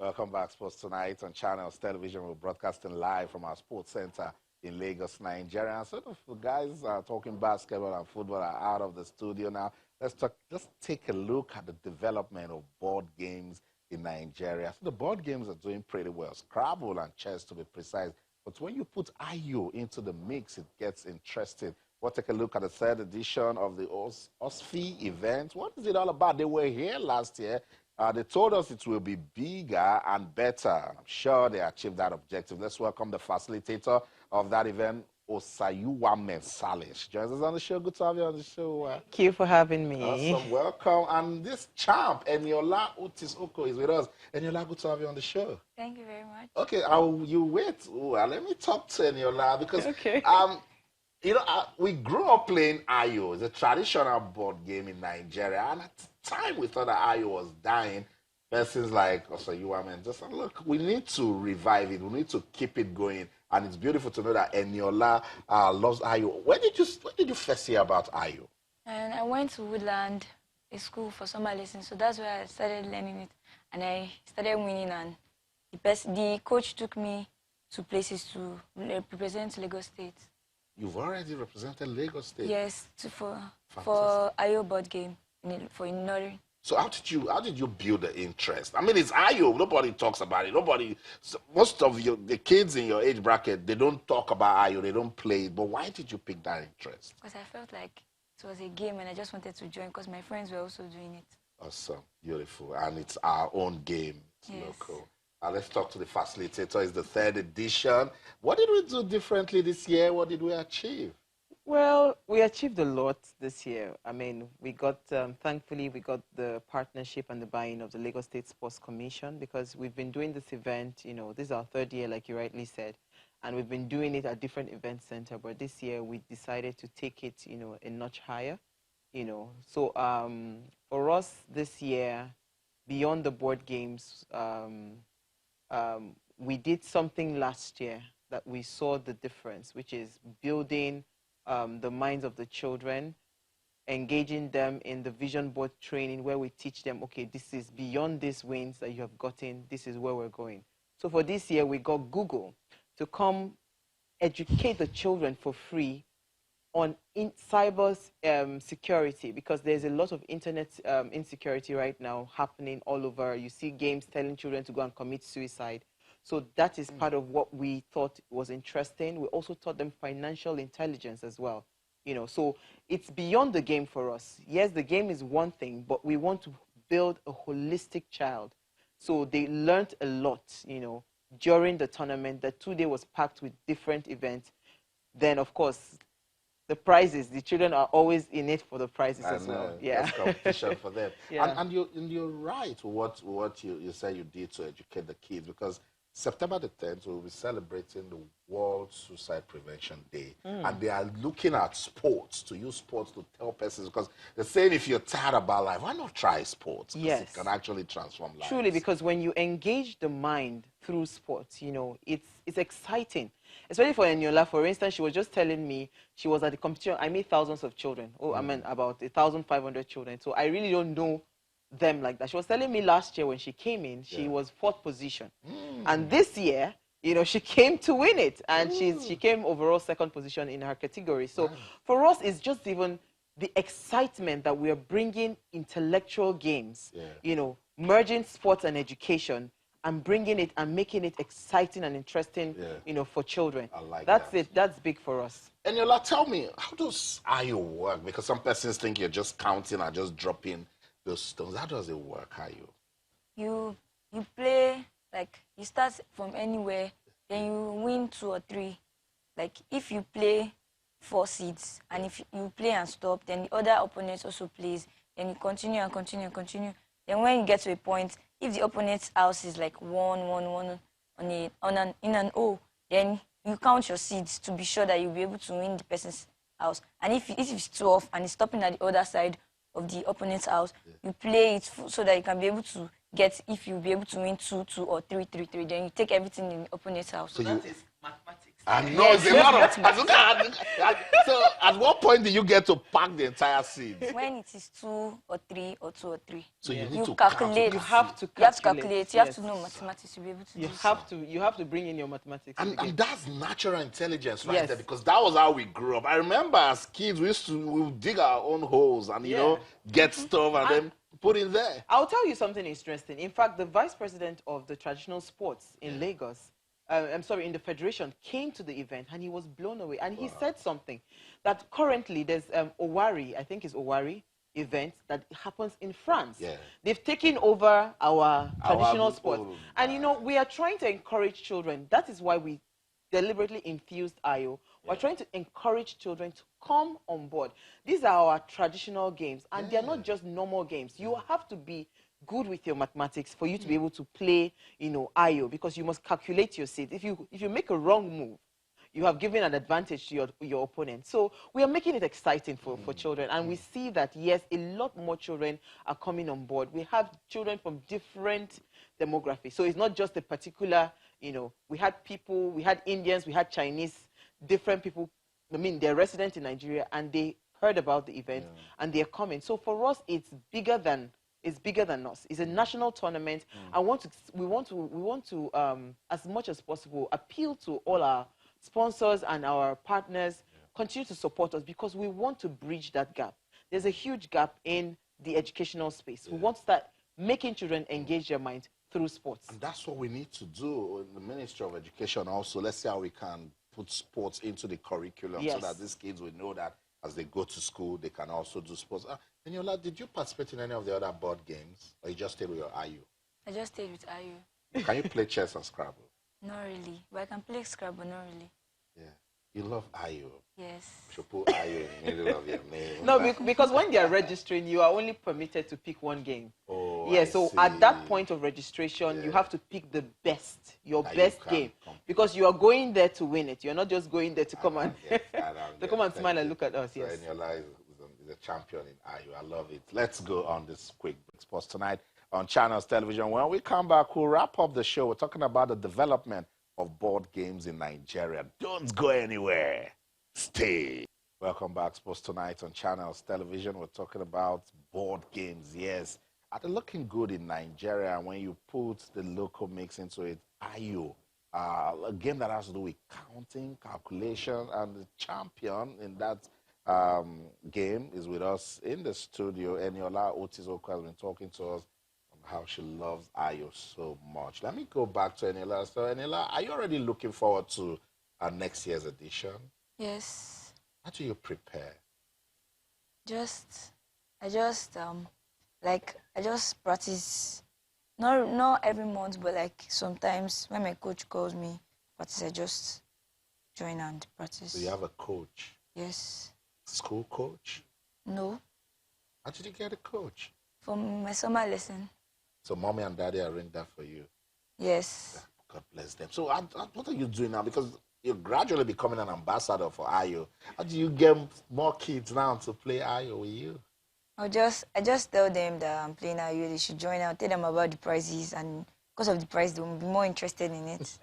Welcome back, Sports Tonight on Channels Television. We're broadcasting live from our sports center in Lagos, Nigeria. And sort of the guys talking basketball and football are out of the studio now. Let's take a look at the development of board games in Nigeria. So the board games are doing pretty well, Scrabble and chess to be precise. But when you put IO into the mix, it gets interesting. We'll take a look at the third edition of the OSFI event. What is it all about? They were here last year. They told us it will be bigger and better. I'm sure they achieved that objective. Let's welcome the facilitator of that event, Osayuwa Mensalish. Joins us on the show. Good to have you on the show. Thank you for having me. Awesome. Welcome. And this champ, Eniola Otis Oko, is with us. Eniola, good to have you on the show. Thank you very much. Okay, you wait. Let me talk to Eniola because okay. You know, we grew up playing Ayo. It's a traditional board game in Nigeria. And at the time we thought that Ayo was dying, persons like Osayuwa just said, look, we need to revive it. We need to keep it going. And it's beautiful to know that Eniola loves Ayo. When did you first hear about Ayo? And I went to Woodland, a school for summer lessons. So that's where I started learning it. And I started winning. And the coach took me to places to represent Lagos State. You've already represented Lagos State? Yes, for Ayo board game for Northern. So how did you build the interest? I mean, it's Ayo. Nobody talks about it. Most of the kids in your age bracket, they don't talk about Ayo. They don't play it. But why did you pick that interest? Because I felt like it was a game and I just wanted to join because my friends were also doing it. Awesome. Beautiful. And it's our own game. It's yes. Local. Let's talk to the facilitator. It's the third edition. What did we do differently this year? What did we achieve? Well, we achieved a lot this year. I mean, we got, thankfully, we got the partnership and the buy-in of the Lagos State Sports Commission because we've been doing this event, you know, this is our third year, like you rightly said, and we've been doing it at different event centers, but this year we decided to take it, you know, a notch higher, you know. So for us this year, beyond the board games, we did something last year that we saw the difference, which is building the minds of the children, engaging them in the vision board training where we teach them, okay, this is beyond these wins that you have gotten, this is where we're going. So for this year, we got Google to come educate the children for free on cyber security, because there's a lot of internet insecurity right now happening all over. You see games telling children to go and commit suicide. So that is part of what we thought was interesting. We also taught them financial intelligence as well. You know, so it's beyond the game for us. Yes, the game is one thing, but we want to build a holistic child. So they learned a lot, you know, during the tournament. The 2 day was packed with different events. Then, of course, the prizes, the children are always in it for the prizes as well. Yeah. That's competition for them. Yeah. And you're right with what you say you did to educate the kids, because September the 10th, we'll be celebrating the World Suicide Prevention Day. And they are looking at sports, to use sports to help persons, because they're saying if you're tired about life, why not try sports? Because it can actually transform lives. Truly, because when you engage the mind through sports, you know, it's exciting. Especially for Eniola, for instance, she was just telling me she was at the competition. I meet thousands of children. I mean, about 1,500 children. So I really don't know them like that. She was telling me last year when she came in, she was 4th position. And this year, you know, she came to win it. And she came overall 2nd position in her category. So for us, it's just even the excitement that we are bringing intellectual games, you know, merging sports and education, and bringing it and making it exciting and interesting, you know, for children. I like That's that. it. That's big for us. Eniola, tell me, how does IO work? Because some persons think you're just counting or just dropping those stones. How does it work, IO? You play, like, you start from anywhere, then you win 2 or 3. Like, if you play 4 seeds, and if you play and stop, then the other opponent also plays, then you continue and continue and continue. Then when you get to a point, if the opponent's house is like 1-1-1 in an O, then you count your seeds to be sure that you'll be able to win the person's house. And if it's 12 and it's stopping at the other side of the opponent's house, you play it so that you can be able to get, if you'll be able to win 2-2 or 3-3-3, then you take everything in the opponent's house. So that is mathematics. I know it's a lot of. So, at what point do you get to pack the entire seeds? When it is 2 or 3. So you Yes. need You to calculate. You count. have to You have to calculate. calculate. You have Yes. to know mathematics to be able to You do so. have to bring in your mathematics. to the game. And that's natural intelligence right Yes. there, because that was how we grew up. I remember as kids, we would dig our own holes and, you know, get stuff and then put in there. I'll tell you something interesting. In fact, the vice president of the traditional sports in Lagos, in the federation, came to the event and he was blown away. And he said something that currently there's Owari, I think it's Owari event that happens in France. Yeah. They've taken over our traditional sports. Oh, and, you know, we are trying to encourage children. That is why we deliberately infused IO. We're trying to encourage children to come on board. These are our traditional games, and they're not just normal games. You have to be good with your mathematics for you to be able to play, you know, IO, because you must calculate your seeds. If you make a wrong move, you have given an advantage to your opponent. So we are making it exciting for children, and we see that, yes, a lot more children are coming on board. We have children from different demographics. So it's not just a particular, you know, we had Indians, we had Chinese, different people. I mean, they're resident in Nigeria, and they heard about the event, and they're coming. So for us, it's bigger than us. It's a national tournament. We want to, as much as possible, appeal to all our sponsors and our partners, continue to support us, because we want to bridge that gap. There's a huge gap in the educational space. We want to start making children engage their mind through sports. And that's what we need to do in the Ministry of Education also. Let's see how we can put sports into the curriculum so that these kids will know that as they go to school, they can also do sports. Eniola, did you participate in any of the other board games, or you just stayed with your IU? I just stayed with IU. Can you play chess and Scrabble? Not really, but I can play Scrabble, not really. Yeah. You love IU. Yes. You should put IU in the middle of your name. No, because when they are registering, you are only permitted to pick one game. Oh, yeah, I so see. at that point of registration, you have to pick the best, your best game. Because you are going there to win it. You're not just going there to come and smile and look at us. Yes. So Eniola is a champion in IU. I love it. Let's go on this quick break. Sports tonight on Channels Television. When we come back, we'll wrap up the show. We're talking about the development of board games in Nigeria. Don't go anywhere. Stay. Welcome back, Sports Tonight on Channels Television. We're talking about board games. Yes, are they looking good in Nigeria? And when you put the local mix into it, IU, a game that has to do with counting, calculation, and the champion in that game is with us in the studio. Eniola Otis-Oko has been talking to us on how she loves IU so much. Let me go back to Eniola. So, Eniola, are you already looking forward to next year's edition? Yes. How do you prepare? I just practice, not every month, but like sometimes when my coach calls me practice, I just join and practice. So you have a coach? Yes. School coach? No. How did you get a coach? From my summer lesson. So mommy and daddy arranged that for you? Yes. God bless them. So what are you doing now? Because you're gradually becoming an ambassador for IU. How do you get more kids now to play IU with you? I just tell them that I'm playing IU. They should join. I'll tell them about the prizes, and because of the prize, they will be more interested in it.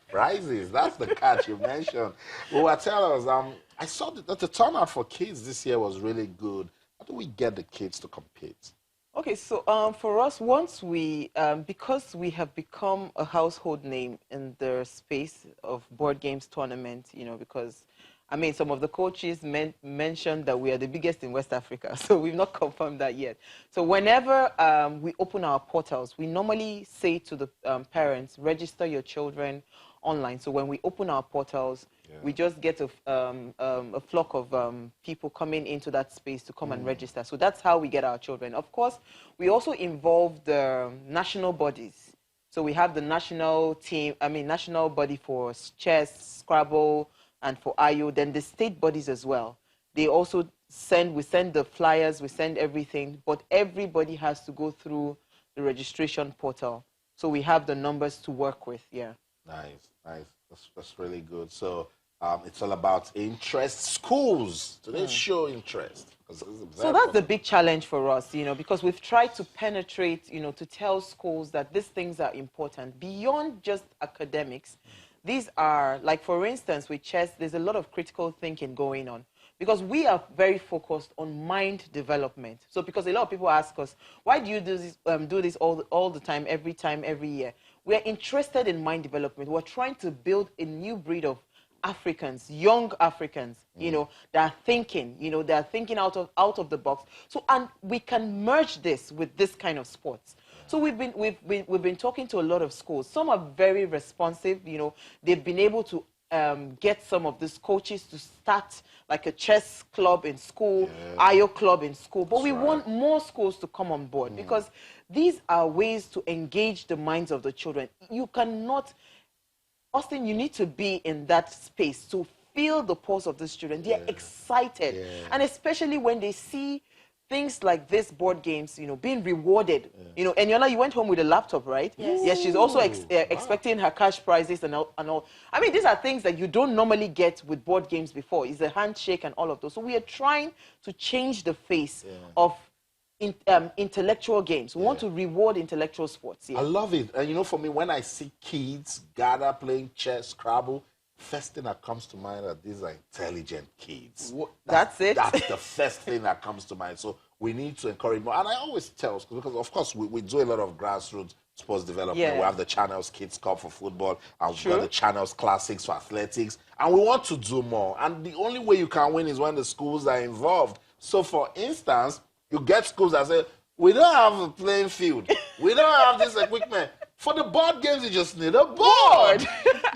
Prizes, that's the catch you mentioned. Well, tell us, I saw that the turnout for kids this year was really good. How do we get the kids to compete? Okay, so for us, once we, because we have become a household name in the space of board games tournament, you know, because, I mean, some of the coaches mentioned that we are the biggest in West Africa, so we've not confirmed that yet. So whenever we open our portals, we normally say to the parents, register your children online. So when we open our portals, we just get a flock of people coming into that space to come and register. So that's how we get our children. Of course, we also involve the national bodies. So we have the national body for chess, Scrabble, and for IU, then the state bodies as well. They also we send the flyers, we send everything, but everybody has to go through the registration portal. So we have the numbers to work with, Nice. That's really good. So it's all about interest. Schools, do they show interest? So that's the big challenge for us, you know, because we've tried to penetrate, you know, to tell schools that these things are important beyond just academics. these are, like, for instance, with chess, there's a lot of critical thinking going on because we are very focused on mind development. So because a lot of people ask us, why do you do this all the time, every year? We're interested in mind development. We're trying to build a new breed of Africans, young Africans, you know, that are thinking, you know, they are thinking out of the box. So, and we can merge this with this kind of sports. So we've been talking to a lot of schools. Some are very responsive, you know, they've been able to get some of these coaches to start like a chess club in school, IO club in school. But we want more schools to come on board because these are ways to engage the minds of the children. You cannot, Austin, you need to be in that space to feel the pulse of these children. They're excited. And especially when they see things like this board games, you know, being rewarded. You know, Eniola, you went home with a laptop, right? Yes. Yes, she's also expecting her cash prizes and all. I mean, these are things that you don't normally get with board games before. It's a handshake and all of those. So we are trying to change the face of intellectual games. We want to reward intellectual sports. I love it. And you know, for me, when I see kids gather playing chess, Scrabble, first thing that comes to mind are these are intelligent kids. That's it. That's the first thing that comes to mind. So we need to encourage more. And I always tell schools, because of course we do a lot of grassroots sports development. We have the Channels Kids Cup for football, and we've got the Channels Classics for athletics. And we want to do more. And the only way you can win is when the schools are involved. So for instance, you get schools that say, we don't have a playing field. We don't have this equipment. For the board games, you just need a board.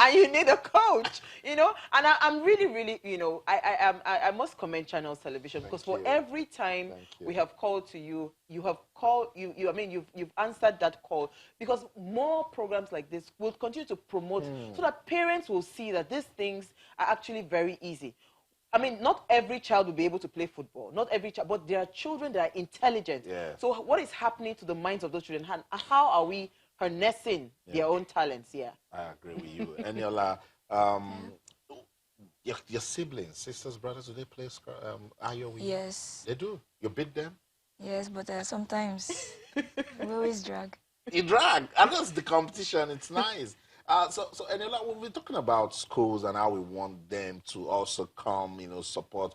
And you need a coach, you know. And I'm really, you know, I must commend Channels Television because for every time we have called to you, you have called, I mean, you've answered that call because more programs like this will continue to promote so that parents will see that these things are actually very easy. I mean, not every child will be able to play football. Not every child, but there are children that are intelligent. So what is happening to the minds of those children? How are we harnessing their own talents? I agree with you. Eniola, your siblings, sisters, brothers, do they play Ayo with you? Yes. They do? You beat them? Yes, but sometimes we always drag. You drag. And that's the competition. It's nice. So Eniola, we'll be talking about schools and how we want them to also come, you know, support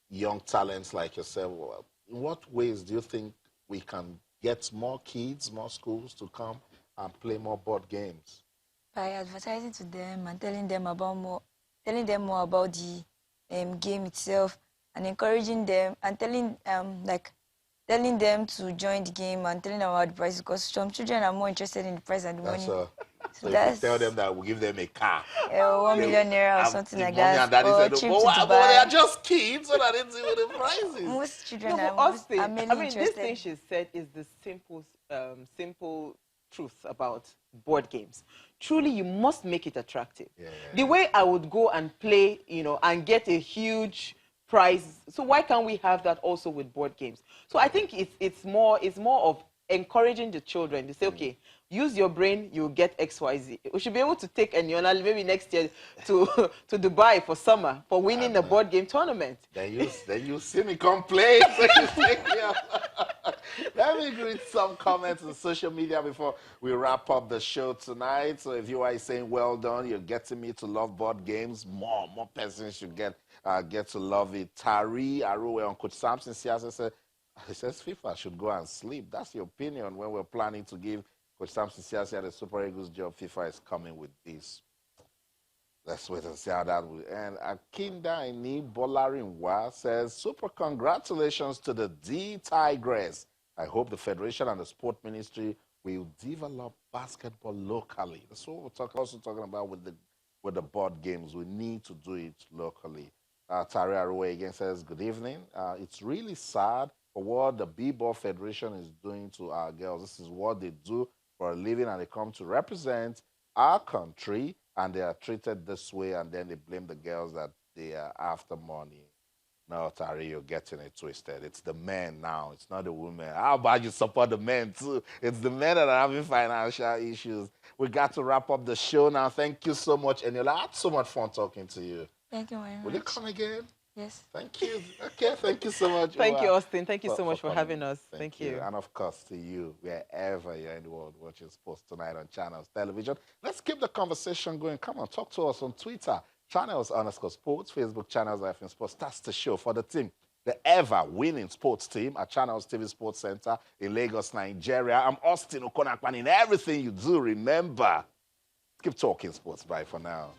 young talents like yourself. In what ways do you think we can get more kids, more schools to come and play more board games? By advertising to them and telling them more about the game itself and encouraging them and telling them to join the game and telling them about the price because some children are more interested in the price than the money. So if you tell them that we'll give them a car. 1 million naira or something like that. And daddy said, but they are just kids, so that they deal with the prices. Most children are mainly I mean, interested. this thing she said is the simple truth about board games. Truly, you must make it attractive. The way I would go and play, you know, and get a huge prize. So why can't we have that also with board games? So I think it's more of encouraging the children to say, okay, use your brain, you'll get XYZ. We should be able to take Eniola maybe next year to Dubai for summer for winning a board game tournament. Then you see me complain. So you take me out. Let me read some comments on social media before we wrap up the show tonight. So if you are saying, well done, you're getting me to love board games, more persons should get to love it. Tari Aruwe on Coach Samson Siasa says FIFA should go and sleep. That's your opinion when we're planning to give Coach Samson Siasa the Super Eagles job. FIFA is coming with this. Let's wait and see how that will end. Akinda Ini Bolarinwa says, super congratulations to the D Tigress. I hope the Federation and the Sport Ministry will develop basketball locally. That's what we're also talking about with the board games. We need to do it locally. Tari Aruwe again says, good evening. It's really sad for what the B-Ball Federation is doing to our girls. This is what they do for a living, and they come to represent our country, and they are treated this way, and then they blame the girls that they are after money. No, Tari, you're getting it twisted. It's the men now. It's not the women. How about you support the men, too? It's the men that are having financial issues. We got to wrap up the show now. Thank you so much, Eniola. I had so much fun talking to you. Thank you very much. Will you come again? Yes. Thank you. Okay, thank you so much. Thank you, Uwa, Austin. Thank you so much for coming. having us. Thank Thank you. you. And of course, to you, wherever you're in the world watching sports tonight on Channels Television. Let's keep the conversation going. Come on, talk to us on Twitter, Channels_Sports, Facebook Channels FM Sports. That's the show for the team. The ever winning sports team at Channels TV Sports Center in Lagos, Nigeria. I'm Austin Okonakwan. In everything you do, remember, keep talking sports. Bye for now.